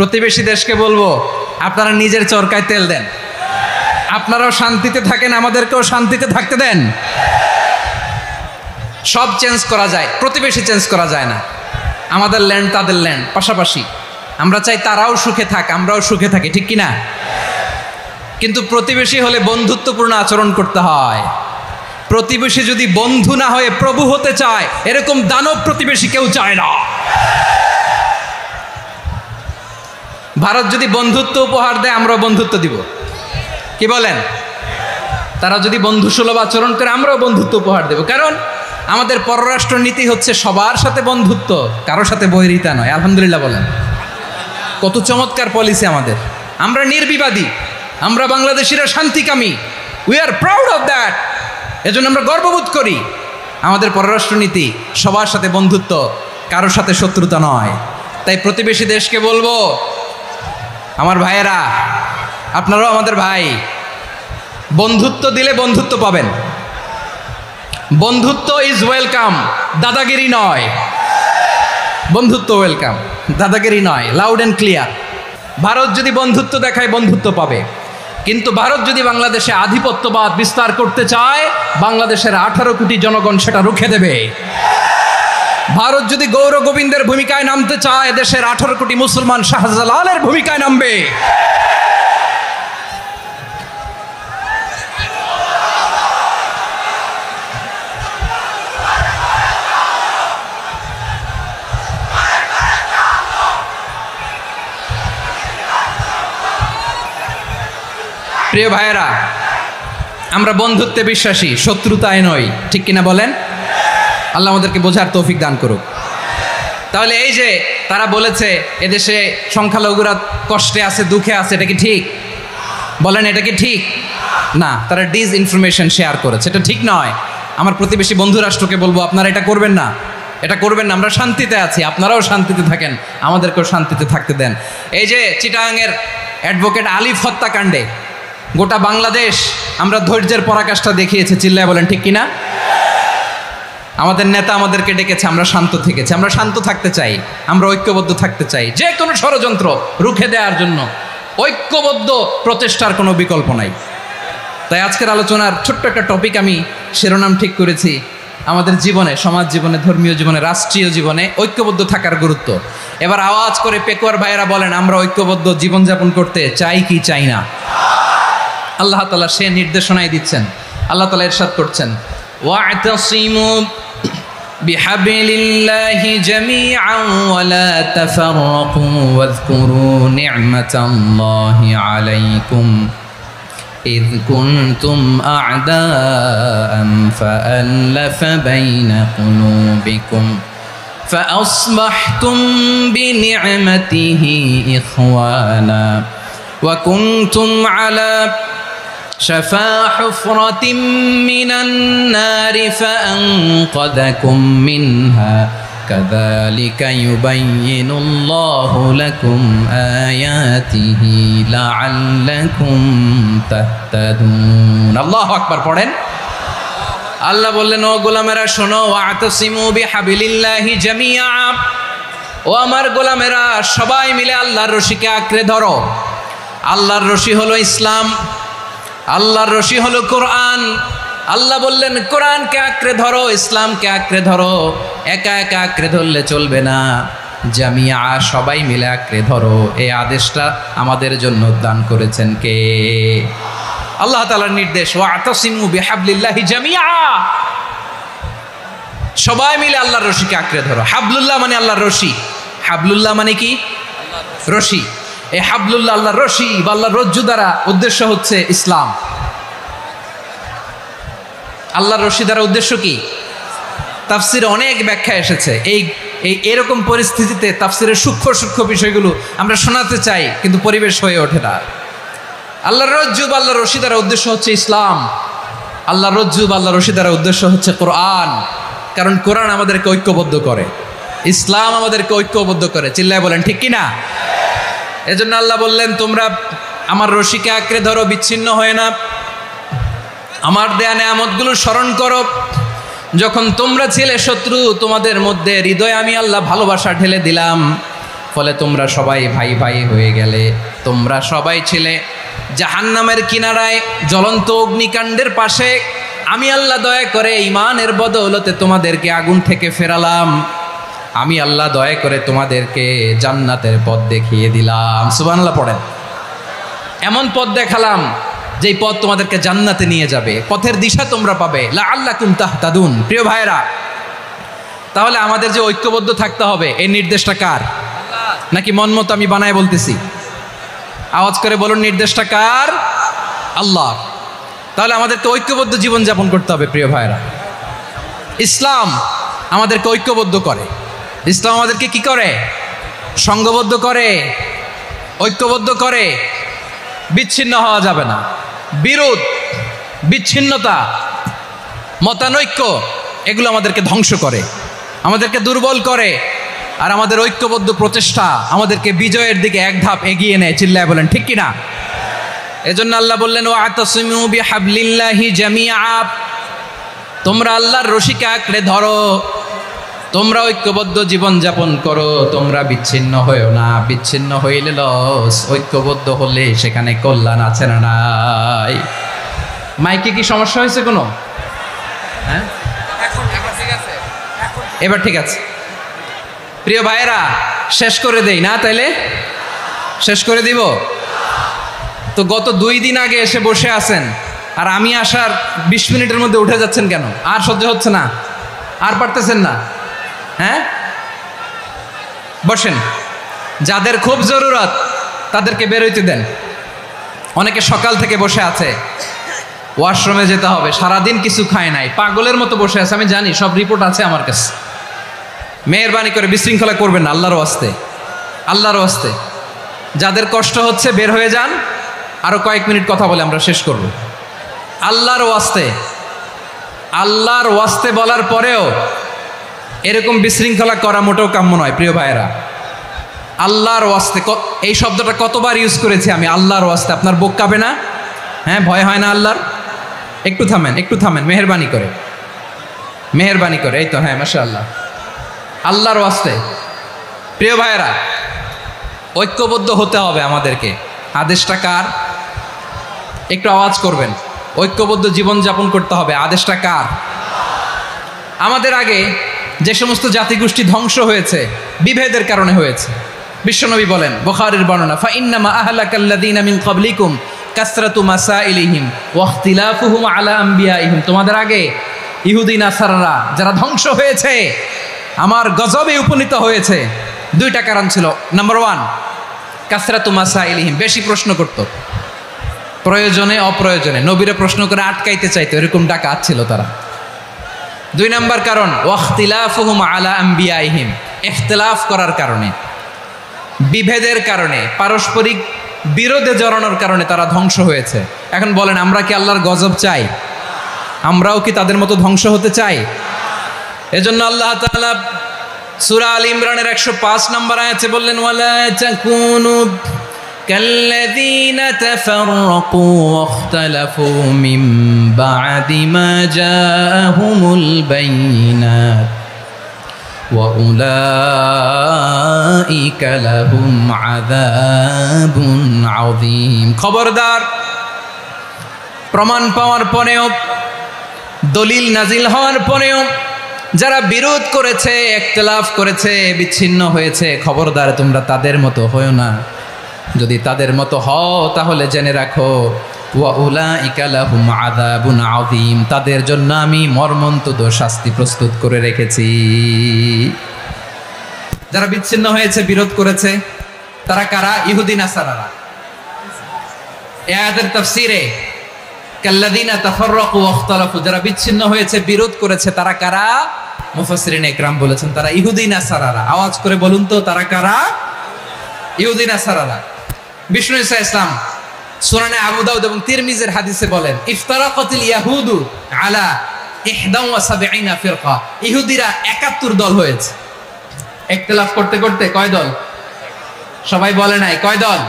প্রতিবেশী দেশকে বলবো, আপনারা নিজের চরকায় তেল দেন, আপনারাও শান্তিতে থাকেন, আমাদেরকেও শান্তিতে থাকতে দেন। সব চেঞ্জ করা যায়, প্রতিবেশী চেঞ্জ করা যায় না। আমাদের ল্যান্ড তাদের ল্যান্ড পাশাপাশি, আমরা চাই তারাও সুখে থাক, আমরাও সুখে থাকি, ঠিক কিনা? কিন্তু প্রতিবেশী হলে বন্ধুত্বপূর্ণ আচরণ করতে হয়। প্রতিবেশী যদি বন্ধু না হয়ে প্রভু হতে চায়, এরকম দানব প্রতিবেশী কেউ চায় না। ভারত যদি বন্ধুত্ব উপহার দেয়, আমরাও বন্ধুত্ব দিব, কি বলেন? তারা যদি বন্ধুসুলভ আচরণ করে, আমরাও বন্ধুত্ব উপহার দেব। কারণ আমাদের পররাষ্ট্র নীতি হচ্ছে সবার সাথে বন্ধুত্ব, কারোর সাথে বৈরিতা নয়। আলহামদুলিল্লাহ বলেন, কত চমৎকার পলিসি আমাদের। আমরা নির্বিবাদী, আমরা বাংলাদেশিরা শান্তিকামী, we are proud of that. এজন্য আমরা গর্ববোধ করি। আমাদের পররাষ্ট্রনীতি সবার সাথে বন্ধুত্ব, কারোর সাথে শত্রুতা নয়। তাই প্রতিবেশী দেশকে বলবো, আমার ভাইয়েরা, আপনারাও আমাদের ভাই, বন্ধুত্ব দিলে বন্ধুত্ব পাবেন। বন্ধুত্ব ইজ ওয়েলকাম, দাদাগিরি নয়। বন্ধুত্ব ওয়েলকাম, দাদাগিরি নয়, লাউড অ্যান্ড ক্লিয়ার। ভারত যদি বন্ধুত্ব দেখায়, বন্ধুত্ব পাবে। কিন্তু ভারত যদি বাংলাদেশে আধিপত্যবাদ বিস্তার করতে চায়, বাংলাদেশের 18 কোটি জনগণ সেটা রুখে দেবে। ভারত যদি গৌর গোবিন্দের ভূমিকায় নামতে চায়, দেশের 18 কোটি মুসলমান শাহজালালের ভূমিকায় নামবে। প্রিয় ভাইয়েরা, আমরা বন্ধুত্বে বিশ্বাসী, শত্রুতায় নয়, ঠিক কিনা বলেন? আল্লাহ আমাদেরকে বোঝার তৌফিক দান করুক। তাহলে এই যে তারা বলেছে এদেশে সংখ্যালঘুরা কষ্টে আছে, দুঃখে আছে, এটা কি ঠিক? বলেন, এটা কি ঠিক? না, তারা ডিস ইনফরমেশন শেয়ার করেছে, এটা ঠিক নয়। আমার প্রতিবেশী বন্ধু রাষ্ট্রকে বলবো, আপনারা এটা করবেন না, এটা করবেন না। আমরা শান্তিতে আছি, আপনারাও শান্তিতে থাকেন, আমাদেরকেও শান্তিতে থাকতে দেন। এই যে চিটাগাংয়ের অ্যাডভোকেট আলিফ হত্যাকাণ্ডে গোটা বাংলাদেশ আমরা ধৈর্যের পরাকাষ্ঠা দেখিয়েছে, চিল্লায় বলেন ঠিক কিনা? আমাদের নেতা আমাদেরকে ডেকেছে, আমরা শান্ত থেকেছি। আমরা শান্ত থাকতে চাই, আমরা ঐক্যবদ্ধ থাকতে চাই। যে কোনো ষড়যন্ত্র রুখে দেওয়ার জন্য ঐক্যবদ্ধ প্রচেষ্টার কোনো বিকল্প নাই। তাই আজকের আলোচনার ছোট্ট একটা টপিক আমি শিরোনাম ঠিক করেছি, আমাদের জীবনে, সমাজ জীবনে, ধর্মীয় জীবনে, রাষ্ট্রীয় জীবনে ঐক্যবদ্ধ থাকার গুরুত্ব। এবার আওয়াজ করে পেকুয়ার ভাইয়েরা বলেন, আমরা ঐক্যবদ্ধ জীবনযাপন করতে চাই কি চাই না? আল্লাহ তাআলা সে নির্দেশনাই দিচ্ছেন। আল্লাহ তাআলা ইরশাদ করছেন, ওয়া'তাসিমু বিহাবলিল্লাহি জামিআন ওয়া লা তাফাররাকু ওয়াযকুরু নি'মাতাল্লাহি আলাইকুম إذ كنتم أعداء فألف بين قلوبكم فأصبحتم بنعمته إخوانا وكنتم على شفا حفرة من النار فأنقذكم منها كذلك يبين الله لكم آياته لعلكم تهتدون الله أكبر পড়েন। আল্লাহ বললেন, ও গোলামেরা শোনো, ওয়া'তাসিমু বিহাবলিল্লাহি জামিআ, ও আমার গোলামেরা সবাই মিলে আল্লাহর রশিকে আঁকড়ে ধরো। আল্লাহর রশি হলো ইসলাম, আল্লাহর রশি হলো কোরআন। আল্লাহ বললেন, কোরআনকে আঁকড়ে ধরো, ইসলামকে আঁকড়ে ধরো। একা একা আঁকড়ে ধরলে চলবে না, জামিয়া, সবাই মিলে আঁকড়ে ধরো। এই আদেশটা আমাদের জন্য দান করেছেন কে? আল্লাহ তাআলার নির্দেশ, ওয়া'তাসিমু বিহাবলিল্লাহি জামিআ, সবাই মিলে আল্লাহর রশিকে আঁকড়ে ধরো। হাবলুল্লাহ মানে আল্লাহর রশি। হাবলুল্লাহ মানে কি? রশি। এই হাবলুল্লাহ, আল্লাহর রশি বা আল্লাহর রজ্জু দ্বারা উদ্দেশ্য হচ্ছে ইসলাম। আল্লাহর রশি দ্বারা উদ্দেশ্য কি? তাফসিরে অনেক ব্যাখ্যা এসেছে। এরকম পরিস্থিতিতে তাফসিরের সূক্ষ্ম সূক্ষ্ম বিষয়গুলো আমরা শোনাতে চাই, কিন্তু পরিবেশ হয়ে ওঠে না। আল্লাহর রজ্জু বা আল্লাহর রশি দ্বারা উদ্দেশ্য হচ্ছে ইসলাম। আল্লাহর রজ্জু বা আল্লাহর রশি দ্বারা উদ্দেশ্য হচ্ছে কোরআন। কারণ কোরআন আমাদেরকে ঐক্যবদ্ধ করে, ইসলাম আমাদেরকে ঐক্যবদ্ধ করে। চিল্লায় বলেন ঠিক কিনা? এজন্য আল্লাহ বললেন, তোমরা আমার রশিকে আঁকড়ে ধরো, বিচ্ছিন্ন হয়ে না। আমার দেয়া নেয়ামতগুলো স্মরণ করো। যখন তোমরা ছিলে শত্রু, তোমাদের মধ্যে হৃদয়ে আমি আল্লাহ ভালোবাসা ঢেলে দিলাম। ফলে তোমরা সবাই ভাই ভাই হয়ে গেলে। তোমরা সবাই ছিলে জাহান্নামের কিনারায় জ্বলন্ত অগ্নিকাণ্ডের পাশে, আমি আল্লাহ দয়া করে ঈমানের বদৌলতে তোমাদেরকে আগুন থেকে ফেরালাম। আমি আল্লাহ দয়া করে তোমাদেরকে জান্নাতের পথ দেখিয়ে দিলাম। সুবহানাল্লাহ পড়েন। এমন পথ দেখালাম যেই পথ তোমাদেরকে জান্নাতে নিয়ে যাবে, পথের দিশা তোমরা পাবে। লাআল্লাকুম তাহতাদুন। প্রিয় ভাইরা, তাহলে আমাদের যে ঐক্যবদ্ধ থাকতে হবে, এই নির্দেশটা কার? নাকি মন মতো আমি বানায় বলতেছি? আওয়াজ করে বলুন, নির্দেশটা কার? আল্লাহ। তাহলে আমাদেরকে ঐক্যবদ্ধ জীবনযাপন করতে হবে। প্রিয় ভাইরা, ইসলাম আমাদেরকে ঐক্যবদ্ধ করে। ইসলাম আমাদেরকে কি করে? সংঘবদ্ধ করে, ঐক্যবদ্ধ করে। বিচ্ছিন্ন হওয়া যাবে না। বিরোধ, বিচ্ছিন্নতা, মতানৈক্য এগুলো আমাদেরকে ধ্বংস করে, আমাদেরকে দুর্বল করে। আর আমাদের ঐক্যবদ্ধ প্রচেষ্টা আমাদেরকে বিজয়ের দিকে এক ধাপ এগিয়ে নেয়। চিল্লায় বলেন ঠিক কিনা? এজন্য আল্লাহ বললেন, ওয়াতাসিমু বিহাবলিল্লাহি জামিআ। তোমরা আল্লাহর রশিকে আঁকড়ে ধরো, তোমরা ঐক্যবদ্ধ জীবন যাপন করো, তোমরা বিচ্ছিন্ন হয়েও না। বিচ্ছিন্ন হইলে লস, ঐক্যবদ্ধ হলে সেখানে কল্যাণ আছে না নাই? মাইকে কি সমস্যা হয়েছে কোনো? হ্যাঁ, এবার ঠিক আছে। প্রিয় ভাইয়েরা, শেষ করে দেই না? তাইলে শেষ করে দিব তো। গত 2 দিন আগে এসে বসে আছেন, আর আমি আসার 20 মিনিটের মধ্যে উঠে যাচ্ছেন কেন? আর সহ্য হচ্ছে না? আর পারতেছেন না? হ্যাঁ, বসেন। যাদের খুব জরুরত তাদেরকে বেরোইতে দেন। অনেকে সকাল থেকে বসে আছে, ওয়াশরুমে যেতে হবে, সারাদিন কিছু খায় নাই, পাগলের মতো বসে আছে। আমি জানি, সব রিপোর্ট আছে আমার কাছে। মেহেরবানি করে বিশৃঙ্খলা করবেন না, আল্লাহর ওয়াস্তে, আল্লাহর ওয়াস্তে। যাদের কষ্ট হচ্ছে বের হয়ে যান। আরো কয়েক মিনিট কথা বলে আমরা শেষ করব। আল্লাহর ওয়াস্তে, আল্লাহর ওয়াস্তে বলার পরেও এরকম বিশৃঙ্খলা করা মোটেও কাম্য নয়। প্রিয় ভাইয়েরা, আল্লাহর ওয়াস্তে, এই শব্দটা কতবার ইউজ করেছি আমি, আল্লাহর ওয়াস্তে। আপনার বুক কাঁপে না? হ্যাঁ, ভয় হয় না আল্লাহর? একটু থামেন, একটু থামেন, মেহেরবানি করে, মেহেরবানি করে। এই তো, হ্যাঁ, মাশাআল্লাহ। আল্লাহর ওয়াস্তে প্রিয় ভাইয়েরা, ঐক্যবদ্ধ হতে হবে আমাদেরকে। আদেশটা কার? একটু আওয়াজ করবেন। ঐক্যবদ্ধ জীবনযাপন করতে হবে, আদেশটা কার? আমাদের আগে যে সমস্ত জাতিগোষ্ঠী ধ্বংস হয়েছে বিভেদের কারণে হয়েছে। বিশ্বনবী বলেন, বুখারীর বর্ণনা, ফাইন্নামা আহলাকাল্লাযীনা মিন ক্বাবলিকুম কাসরাতু মাসাইলিহিম ওয়া ইখতিলাফুহুম আলা আম্বিয়াইহিম। তোমাদের আগে ইহুদি নাসারারা যারা ধ্বংস হয়েছে, আমার গজবে উপনীত হয়েছে, 2টা কারণ ছিল। নাম্বার 1, কাসরাতু মাসাইলিহিম, বেশি প্রশ্ন করত, প্রয়োজনে অপ্রয়োজনে নবীরে প্রশ্ন করে আটকাইতে চাইতো, এরকম ডাকাত ছিল তারা। 2 নাম্বার কারণ, ওয়াখতিলাফুহুম আলা আম্বিয়াইহিম, ইখতিলাফ করার কারণে, বিভেদের কারণে, পারস্পরিক বিরোধে জড়ানোর কারণে তারা ধ্বংস হয়েছে। এখন বলেন, আমরা কি আল্লাহর গজব চাই? আমরাও কি তাদের মতো ধ্বংস হতে চাই? এজন্য আল্লাহ তাআলা সূরা আল ইমরানের 105 নম্বর আয়াতে বললেন, ওয়ালা তাকুনু কাল্লাযীনা তাফাররাকু ওয়াখতালাফু মিন বা'দি মা জাআহুমুল বাইয়িনাত ওয়া উলাইকা লাহুম আযাবুন আযীম। খবরদার, প্রমাণ পাওয়ার পরেও, দলিল নাজিল হওয়ার পরেও যারা বিরোধ করেছে, ইখতিলাফ করেছে, বিচ্ছিন্ন হয়েছে, খবরদার তোমরা তাদের মতো হয়ো না। যদি তাদের মতো হও তাহলে জেনে রাখো, ওয়া উলাইকা লাহুম আযাবুন আযীম, তাদের জন্য আমি মর্মন্তুদ শাস্তি প্রস্তুত করে রেখেছি। যারা বিচ্ছিন্ন হয়েছে, বিরোধ করেছে, তারা কারা? ইহুদি নাসারারা। এই আয়াতের তাফসীরে কাল্লাযীনা তাফাররাকু ওয়াখতালাফু, যারা বিচ্ছিন্ন হয়েছে, বিরোধ করেছে, তারা কারা? মুফাসসিরিনে ইকরাম বলেছেন তারা ইহুদি নাসারারা। আওয়াজ করে বলুন তো, তারা কারা? ইহুদি নাসারারা। বিষ্ণু ঈসা ইসলাম সুনানে আবু দাউদ এবং তিরমিজির হাদিসে বলেন, ইফতারাকাতিল ইয়াহুদু আলা 71 ফিরকা, ইহুদিরা 71 দল হয়েছে। ইখতিলাফ করতে করতে কয় দল? সবাই বলে নাই, কয় দল?